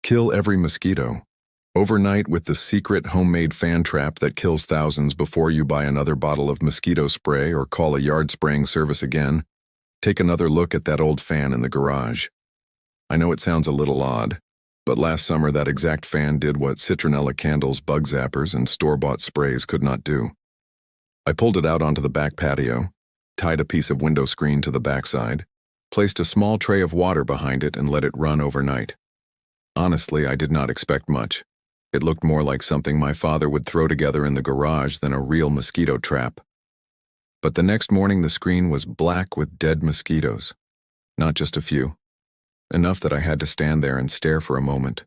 Kill every mosquito. Overnight with the secret homemade fan trap that kills thousands before you buy another bottle of mosquito spray or call a yard spraying service again. Take another look at that old fan in the garage. I know it sounds a little odd, but last summer that exact fan did what citronella candles, bug zappers, and store-bought sprays could not do. I pulled it out onto the back patio, tied a piece of window screen to the backside, placed a small tray of water behind it, and let it run overnight. Honestly, I did not expect much. It looked more like something my father would throw together in the garage than a real mosquito trap. But the next morning the screen was black with dead mosquitoes. Not just a few. Enough that I had to stand there and stare for a moment.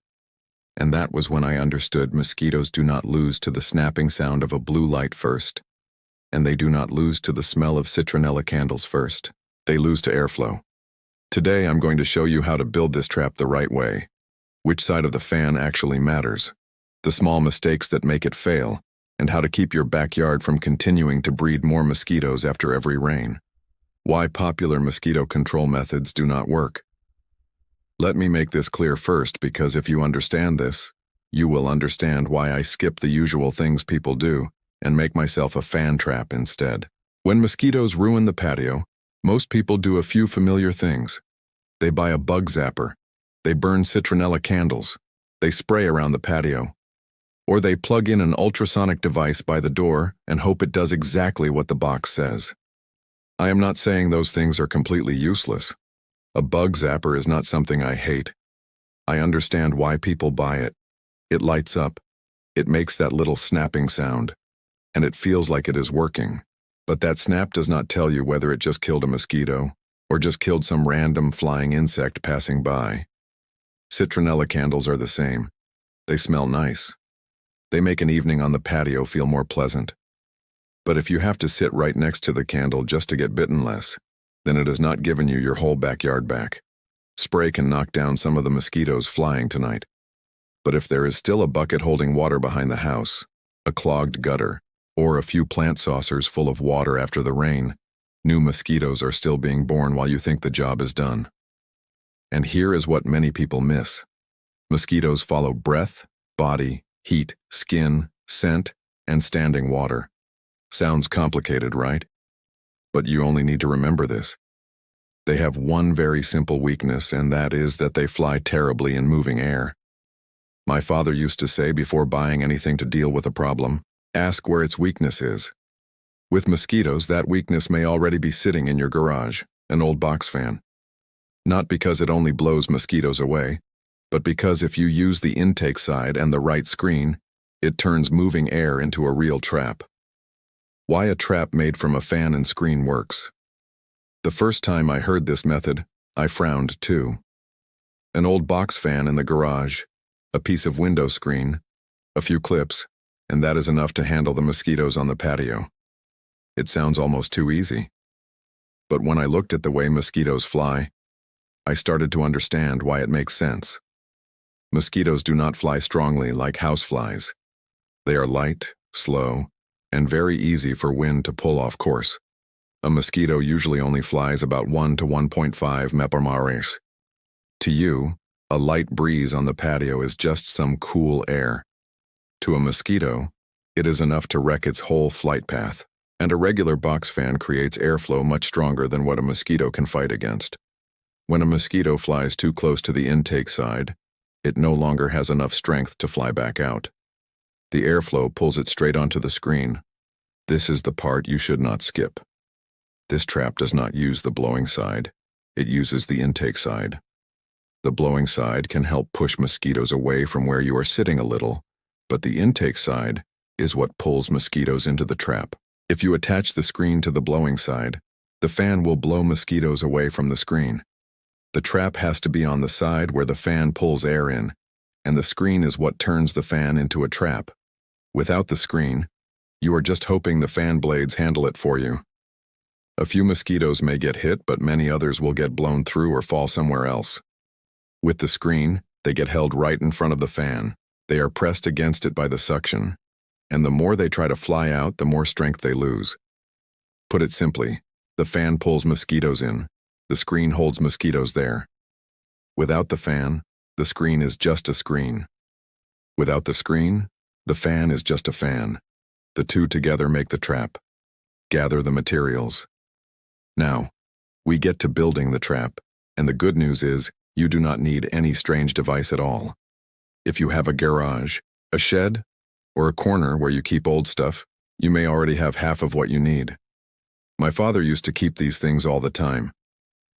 And that was when I understood mosquitoes do not lose to the snapping sound of a blue light first. And they do not lose to the smell of citronella candles first. They lose to airflow. Today I'm going to show you how to build this trap the right way. Which side of the fan actually matters, the small mistakes that make it fail, and how to keep your backyard from continuing to breed more mosquitoes after every rain. Why popular mosquito control methods do not work. Let me make this clear first, because if you understand this, you will understand why I skip the usual things people do and make myself a fan trap instead. When mosquitoes ruin the patio, most people do a few familiar things. They buy a bug zapper. They burn citronella candles. They spray around the patio. Or they plug in an ultrasonic device by the door and hope it does exactly what the box says. I am not saying those things are completely useless. A bug zapper is not something I hate. I understand why people buy it. It lights up. It makes that little snapping sound. And it feels like it is working. But that snap does not tell you whether it just killed a mosquito or just killed some random flying insect passing by. Citronella candles are the same. They smell nice. They make an evening on the patio feel more pleasant. But if you have to sit right next to the candle just to get bitten less, then it has not given you your whole backyard back. Spray can knock down some of the mosquitoes flying tonight. But if there is still a bucket holding water behind the house, a clogged gutter, or a few plant saucers full of water after the rain, new mosquitoes are still being born while you think the job is done. And here is what many people miss. Mosquitoes follow breath, body, heat, skin, scent, and standing water. Sounds complicated, right? But you only need to remember this. They have one very simple weakness, and that is that they fly terribly in moving air. My father used to say before buying anything to deal with a problem, ask where its weakness is. With mosquitoes, that weakness may already be sitting in your garage, an old box fan. Not because it only blows mosquitoes away, but because if you use the intake side and the right screen, it turns moving air into a real trap. Why a trap made from a fan and screen works. The first time I heard this method, I frowned too. An old box fan in the garage, a piece of window screen, a few clips, and that is enough to handle the mosquitoes on the patio. It sounds almost too easy. But when I looked at the way mosquitoes fly, I started to understand why it makes sense. Mosquitoes do not fly strongly like houseflies. They are light, slow, and very easy for wind to pull off course. A mosquito usually only flies about 1 to 1.5 mph. To you, a light breeze on the patio is just some cool air. To a mosquito, it is enough to wreck its whole flight path, and a regular box fan creates airflow much stronger than what a mosquito can fight against. When a mosquito flies too close to the intake side, it no longer has enough strength to fly back out. The airflow pulls it straight onto the screen. This is the part you should not skip. This trap does not use the blowing side. It uses the intake side. The blowing side can help push mosquitoes away from where you are sitting a little, but the intake side is what pulls mosquitoes into the trap. If you attach the screen to the blowing side, the fan will blow mosquitoes away from the screen. The trap has to be on the side where the fan pulls air in, and the screen is what turns the fan into a trap. Without the screen, you are just hoping the fan blades handle it for you. A few mosquitoes may get hit, but many others will get blown through or fall somewhere else. With the screen, they get held right in front of the fan. They are pressed against it by the suction, and the more they try to fly out, the more strength they lose. Put it simply, the fan pulls mosquitoes in. The screen holds mosquitoes there. Without the fan, The screen is just a screen. Without the screen, the fan is just a fan. The two together make the trap. Gather the materials. Now, we get to building the trap, and the good news is you do not need any strange device at all. If you have a garage, a shed, or a corner where you keep old stuff, you may already have half of what you need. My father used to keep these things all the time.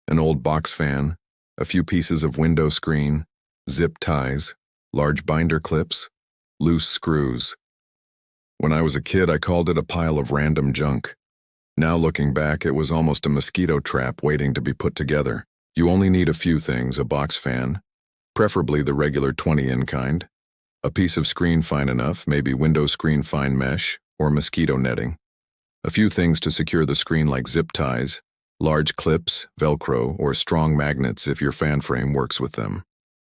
An old box fan, a few pieces of window screen, zip ties, large binder clips, loose screws. When I was a kid, I called it a pile of random junk. Now looking back, it was almost a mosquito trap waiting to be put together. You only need a few things: a box fan, preferably the regular 20-in kind, a piece of screen fine enough, maybe window screen fine mesh, or mosquito netting, a few things to secure the screen like zip ties, large clips, Velcro, or strong magnets if your fan frame works with them.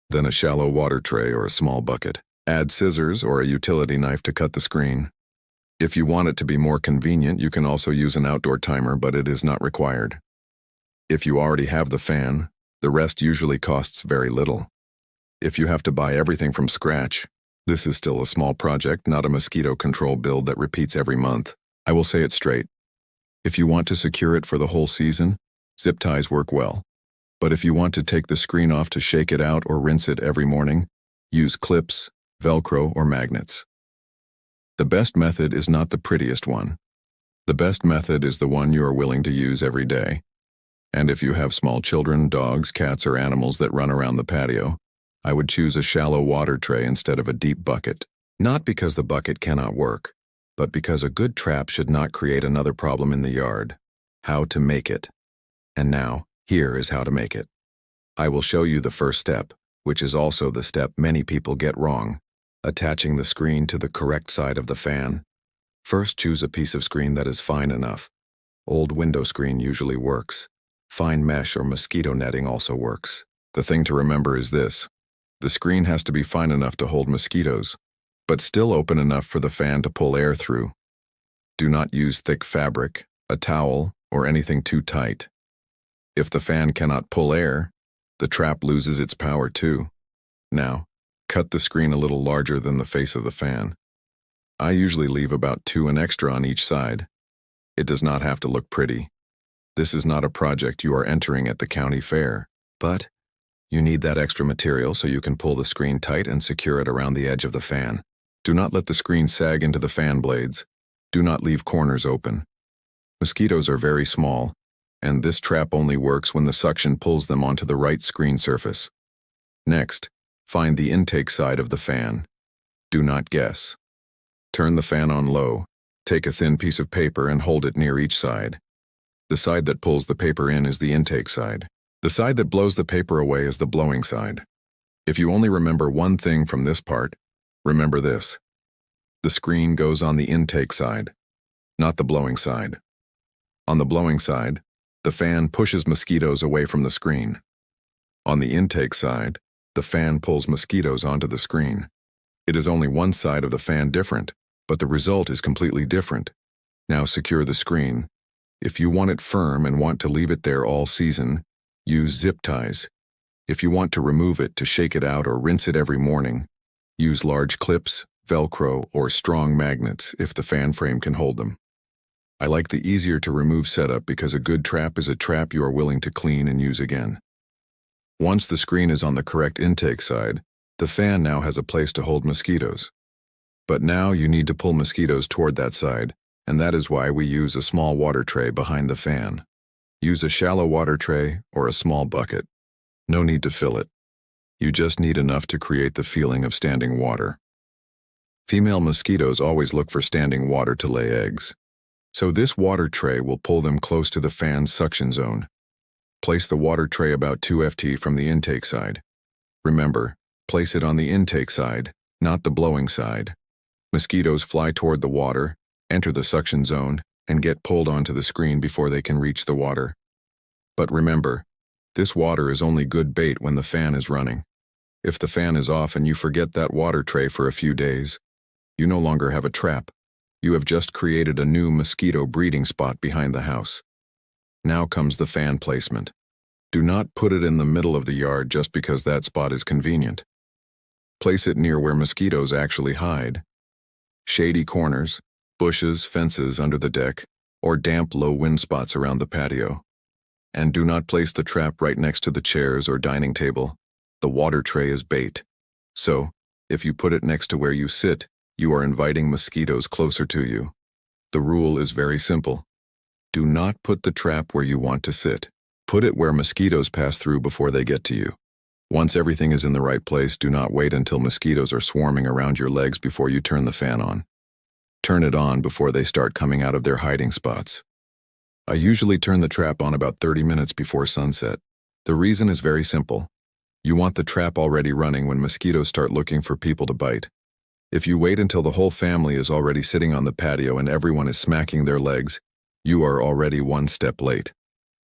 Then a shallow water tray or a small bucket. Add scissors or a utility knife to cut the screen. If you want it to be more convenient, you can also use an outdoor timer, but it is not required. If you already have the fan, the rest usually costs very little. If you have to buy everything from scratch, this is still a small project, not a mosquito control build that repeats every month. I will say it straight. If you want to secure it for the whole season, zip ties work well. But if you want to take the screen off to shake it out or rinse it every morning, use clips, Velcro, or magnets. The best method is not the prettiest one. The best method is the one you are willing to use every day. And if you have small children, dogs, cats, or animals that run around the patio, I would choose a shallow water tray instead of a deep bucket. Not because the bucket cannot work, but because a good trap should not create another problem in the yard. How to make it. And now, here is how to make it. I will show you the first step, which is also the step many people get wrong: attaching the screen to the correct side of the fan. First, choose a piece of screen that is fine enough. Old window screen usually works. Fine mesh or mosquito netting also works. The thing to remember is this: the screen has to be fine enough to hold mosquitoes, but still open enough for the fan to pull air through. Do not use thick fabric, a towel, or anything too tight. If the fan cannot pull air, the trap loses its power too. Now, cut the screen a little larger than the face of the fan. I usually leave about 2 in extra on each side. It does not have to look pretty. This is not a project you are entering at the county fair, but you need that extra material so you can pull the screen tight and secure it around the edge of the fan. Do not let the screen sag into the fan blades. Do not leave corners open. Mosquitoes are very small, and this trap only works when the suction pulls them onto the right screen surface. Next, find the intake side of the fan. Do not guess. Turn the fan on low. Take a thin piece of paper and hold it near each side. The side that pulls the paper in is the intake side. The side that blows the paper away is the blowing side. If you only remember one thing from this part, remember this: the screen goes on the intake side, not the blowing side. On the blowing side, the fan pushes mosquitoes away from the screen. On the intake side, the fan pulls mosquitoes onto the screen. It is only one side of the fan different, but the result is completely different. Now secure the screen. If you want it firm and want to leave it there all season, use zip ties. If you want to remove it to shake it out or rinse it every morning, use large clips, Velcro, or strong magnets if the fan frame can hold them. I like the easier to remove setup because a good trap is a trap you are willing to clean and use again. Once the screen is on the correct intake side, the fan now has a place to hold mosquitoes. But now you need to pull mosquitoes toward that side, and that is why we use a small water tray behind the fan. Use a shallow water tray or a small bucket. No need to fill it. You just need enough to create the feeling of standing water. Female mosquitoes always look for standing water to lay eggs. So this water tray will pull them close to the fan's suction zone. Place the water tray about 2 ft from the intake side. Remember, place it on the intake side, not the blowing side. Mosquitoes fly toward the water, enter the suction zone, and get pulled onto the screen before they can reach the water. But remember, this water is only good bait when the fan is running. If the fan is off and you forget that water tray for a few days, you no longer have a trap. You have just created a new mosquito breeding spot behind the house. Now comes the fan placement. Do not put it in the middle of the yard just because that spot is convenient. Place it near where mosquitoes actually hide. Shady corners, bushes, fences under the deck, or damp low wind spots around the patio. And do not place the trap right next to the chairs or dining table. The water tray is bait. So, if you put it next to where you sit, you are inviting mosquitoes closer to you. The rule is very simple. Do not put the trap where you want to sit. Put it where mosquitoes pass through before they get to you. Once everything is in the right place, do not wait until mosquitoes are swarming around your legs before you turn the fan on. Turn it on before they start coming out of their hiding spots. I usually turn the trap on about 30 minutes before sunset. The reason is very simple. You want the trap already running when mosquitoes start looking for people to bite. If you wait until the whole family is already sitting on the patio and everyone is smacking their legs, you are already one step late.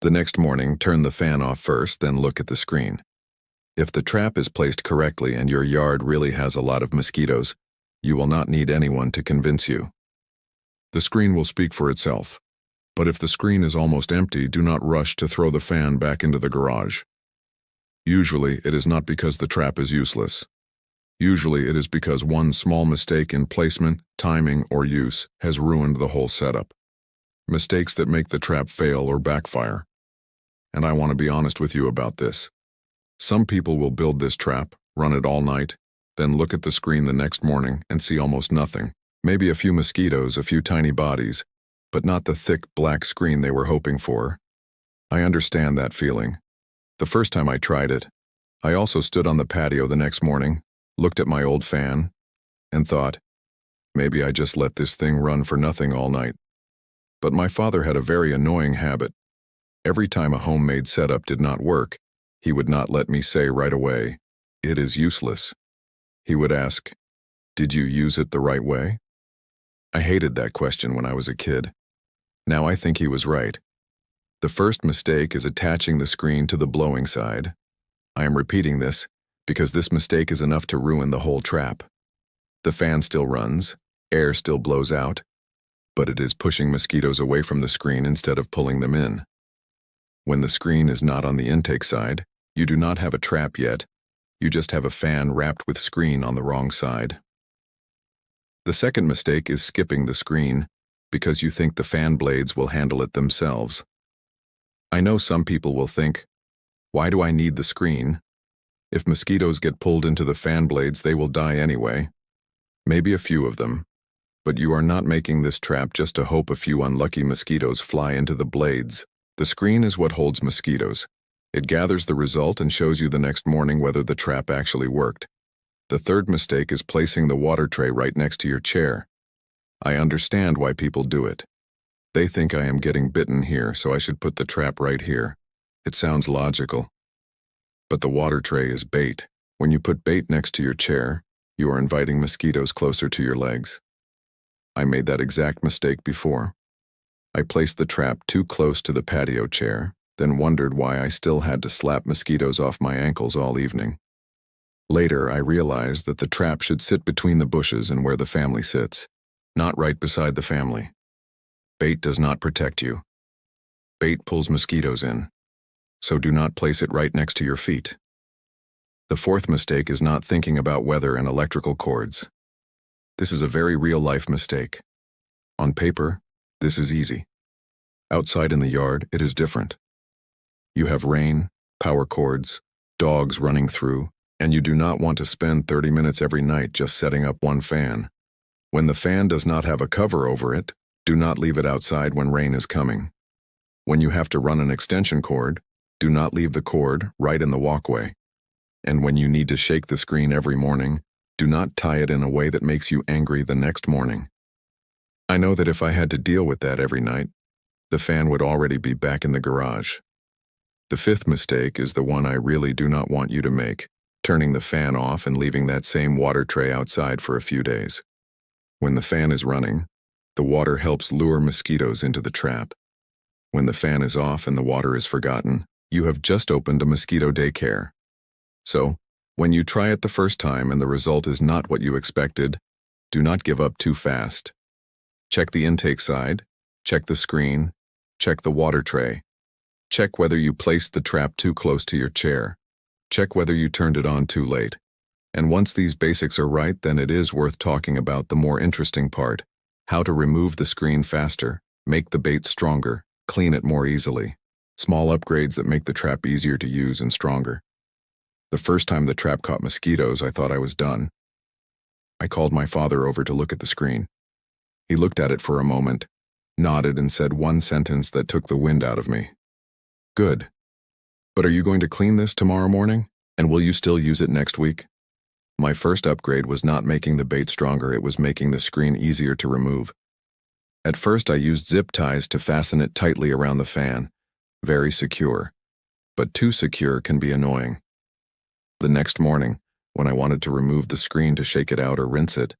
The next morning, turn the fan off first, then look at the screen. If the trap is placed correctly and your yard really has a lot of mosquitoes, you will not need anyone to convince you. The screen will speak for itself. But if the screen is almost empty, do not rush to throw the fan back into the garage. Usually, it is not because the trap is useless. Usually, it is because one small mistake in placement, timing, or use has ruined the whole setup. Mistakes that make the trap fail or backfire. And I want to be honest with you about this. Some people will build this trap, run it all night, then look at the screen the next morning and see almost nothing. Maybe a few mosquitoes, a few tiny bodies, but not the thick black screen they were hoping for. I understand that feeling. The first time I tried it, I also stood on the patio the next morning, looked at my old fan, and thought, maybe I just let this thing run for nothing all night. But my father had a very annoying habit. Every time a homemade setup did not work, he would not let me say right away, "It is useless." He would ask, "Did you use it the right way?" I hated that question when I was a kid. Now I think he was right. The first mistake is attaching the screen to the blowing side. I am repeating this because this mistake is enough to ruin the whole trap. The fan still runs, air still blows out, but it is pushing mosquitoes away from the screen instead of pulling them in. When the screen is not on the intake side, you do not have a trap yet. You just have a fan wrapped with screen on the wrong side. The second mistake is skipping the screen because you think the fan blades will handle it themselves. I know some people will think, why do I need the screen? If mosquitoes get pulled into the fan blades, they will die anyway. Maybe a few of them. But you are not making this trap just to hope a few unlucky mosquitoes fly into the blades. The screen is what holds mosquitoes. It gathers the result and shows you the next morning whether the trap actually worked. The third mistake is placing the water tray right next to your chair. I understand why people do it. They think I am getting bitten here, so I should put the trap right here. It sounds logical. But the water tray is bait. When you put bait next to your chair, you are inviting mosquitoes closer to your legs. I made that exact mistake before. I placed the trap too close to the patio chair, then wondered why I still had to slap mosquitoes off my ankles all evening. Later, I realized that the trap should sit between the bushes and where the family sits, not right beside the family. Bait does not protect you. Bait pulls mosquitoes in, so do not place it right next to your feet. The fourth mistake is not thinking about weather and electrical cords. This is a very real-life mistake. On paper, this is easy. Outside in the yard, it is different. You have rain, power cords, dogs running through, and you do not want to spend 30 minutes every night just setting up one fan. When the fan does not have a cover over it, do not leave it outside when rain is coming. When you have to run an extension cord, do not leave the cord right in the walkway. And when you need to shake the screen every morning, do not tie it in a way that makes you angry the next morning. I know that if I had to deal with that every night, the fan would already be back in the garage. The fifth mistake is the one I really do not want you to make, turning the fan off and leaving that same water tray outside for a few days. When the fan is running, the water helps lure mosquitoes into the trap. When the fan is off and the water is forgotten, you have just opened a mosquito daycare. So, when you try it the first time and the result is not what you expected, do not give up too fast. Check the intake side, check the screen, check the water tray. Check whether you placed the trap too close to your chair. Check whether you turned it on too late. And once these basics are right, then it is worth talking about the more interesting part: how to remove the screen faster, make the bait stronger, clean it more easily. Small upgrades that make the trap easier to use and stronger. The first time the trap caught mosquitoes, I thought I was done. I called my father over to look at the screen. He looked at it for a moment, nodded, and said one sentence that took the wind out of me. Good. But are you going to clean this tomorrow morning? And will you still use it next week? My first upgrade was not making the bait stronger, it was making the screen easier to remove. At first I used zip ties to fasten it tightly around the fan. Very secure. But too secure can be annoying. The next morning, when I wanted to remove the screen to shake it out or rinse it,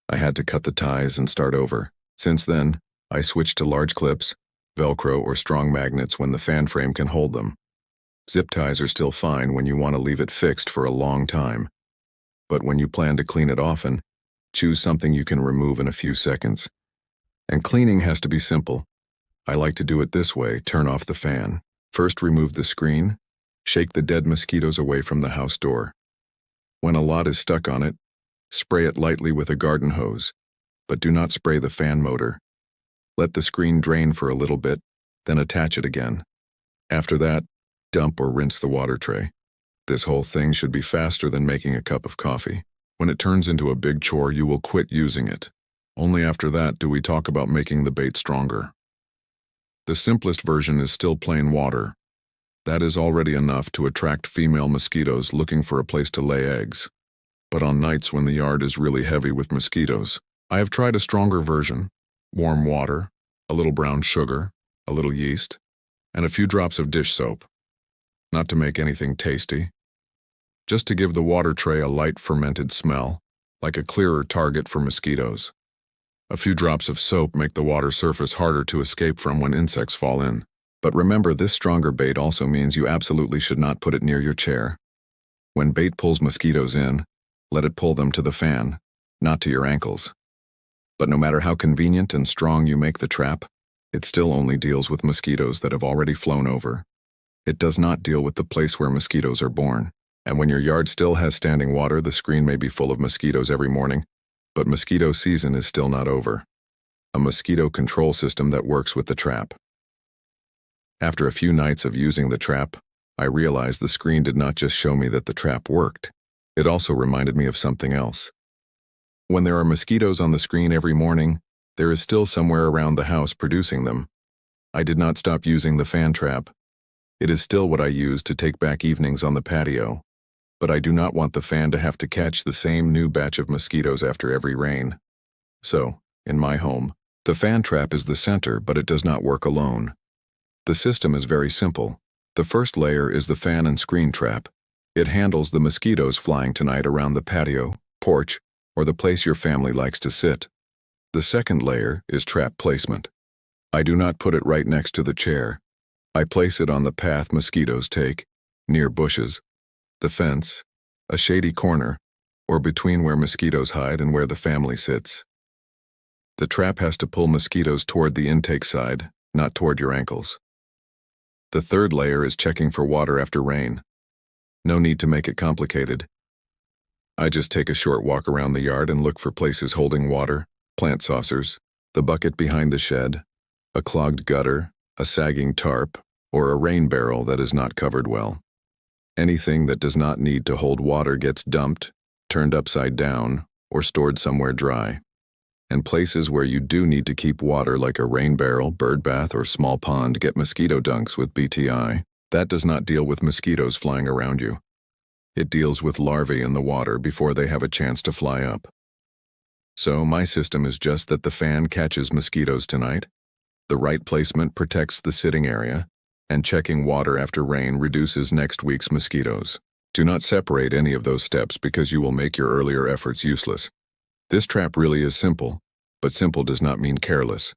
I had to cut the ties and start over. Since then, I switched to large clips, Velcro, or strong magnets when the fan frame can hold them. Zip ties are still fine when you want to leave it fixed for a long time. But when you plan to clean it often, choose something you can remove in a few seconds. And cleaning has to be simple. I like to do it this way: turn off the fan. First, remove the screen. Shake the dead mosquitoes away from the house door. When a lot is stuck on it, spray it lightly with a garden hose, but do not spray the fan motor. Let the screen drain for a little bit, then attach it again. After that, dump or rinse the water tray. This whole thing should be faster than making a cup of coffee. When it turns into a big chore, you will quit using it. Only after that do we talk about making the bait stronger. The simplest version is still plain water. That is already enough to attract female mosquitoes looking for a place to lay eggs. But on nights when the yard is really heavy with mosquitoes, I have tried a stronger version: warm water, a little brown sugar, a little yeast, and a few drops of dish soap. Not to make anything tasty, just to give the water tray a light fermented smell, like a clearer target for mosquitoes. A few drops of soap make the water surface harder to escape from when insects fall in. But remember, this stronger bait also means you absolutely should not put it near your chair. When bait pulls mosquitoes in, let it pull them to the fan, not to your ankles. But no matter how convenient and strong you make the trap, it still only deals with mosquitoes that have already flown over. It does not deal with the place where mosquitoes are born. And when your yard still has standing water, the screen may be full of mosquitoes every morning, but mosquito season is still not over. A mosquito control system that works with the trap. After a few nights of using the trap, I realized the screen did not just show me that the trap worked. It also reminded me of something else. When there are mosquitoes on the screen every morning, there is still somewhere around the house producing them. I did not stop using the fan trap. It is still what I use to take back evenings on the patio. But I do not want the fan to have to catch the same new batch of mosquitoes after every rain. So, in my home, the fan trap is the center, but it does not work alone. The system is very simple. The first layer is the fan and screen trap. It handles the mosquitoes flying tonight around the patio, porch, or the place your family likes to sit. The second layer is trap placement. I do not put it right next to the chair. I place it on the path mosquitoes take, near bushes, the fence, a shady corner, or between where mosquitoes hide and where the family sits. The trap has to pull mosquitoes toward the intake side, not toward your ankles. The third layer is checking for water after rain. No need to make it complicated. I just take a short walk around the yard and look for places holding water, plant saucers, the bucket behind the shed, a clogged gutter, a sagging tarp, or a rain barrel that is not covered well. Anything that does not need to hold water gets dumped, turned upside down, or stored somewhere dry. And places where you do need to keep water, like a rain barrel, bird bath, or small pond, get mosquito dunks with BTI. That does not deal with mosquitoes flying around you. It deals with larvae in the water before they have a chance to fly up. So my system is just that the fan catches mosquitoes tonight, the right placement protects the sitting area, and checking water after rain reduces next week's mosquitoes. Do not separate any of those steps because you will make your earlier efforts useless. This trap really is simple, but simple does not mean careless.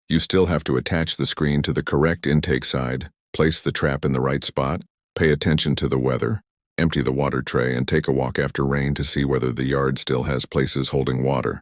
You still have to attach the screen to the correct intake side, place the trap in the right spot, pay attention to the weather, empty the water tray, and take a walk after rain to see whether the yard still has places holding water.